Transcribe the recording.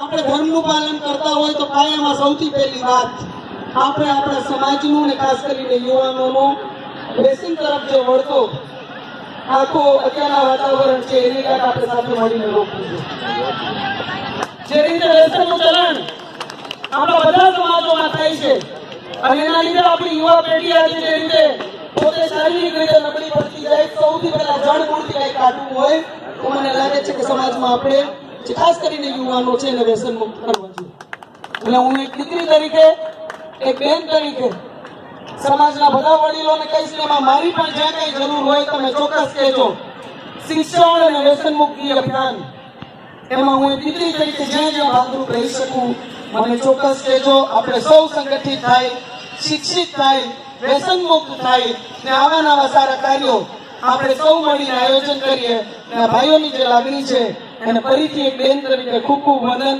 આપણે ધર્મનું પાલન કરતા હોય તો કાયમમાં સૌથી પહેલી વાત આપણે આપણા સમાજનું ને ખાસ કરીને યુવાનોનું વ્યસન તરફ જે વળતો આખો અત્યારના વાતાવરણ છે એની કાંઈક આપણે સાથે મળીને રોકવું છે. જે રીતે વ્યસનનું ચલણ આપણા બધા સમાજોમાં થાય છે અને એના લીધે આપણી યુવા પેઢી આજે જે રીતે પોતે શારીરિક રીતે નબળી પડતી જાય, સૌથી પહેલા જળમૂળથી કંઈક કાઢવું હોય તો મને લાગે છે કે સમાજમાં આપણે ખાસ કરીને યુવાનો છે એને વ્યસન મુક્ત કરવા જોઈએ. એટલે હું એક દીકરી તરીકે, એક બેન તરીકે સમાજના બધા વડીલોને કહીશ ને એમાં મારી પણ જ્યાં કઈ જરૂર હોય તમે ચોક્કસ કહેજો. શિક્ષણ અને વ્યસન મુક્તિ અભિયાન એમાં હું એક દીકરી તરીકે જ્યાં જ્યાં ભાગરૂપ રહી શકું મને ચોક્કસ કહેજો. આપણે સૌ સંગઠિત થાય, શિક્ષિત થાય, વ્યસન મુક્ત થાય ને આવા નવા સારા કાર્યો આપણે સૌ મળીને આયોજન કરીએ. ભાઈઓની જે લાગણી છે એને ફરીથી એક બેન તરીકે ખૂબ ખૂબ વંદન.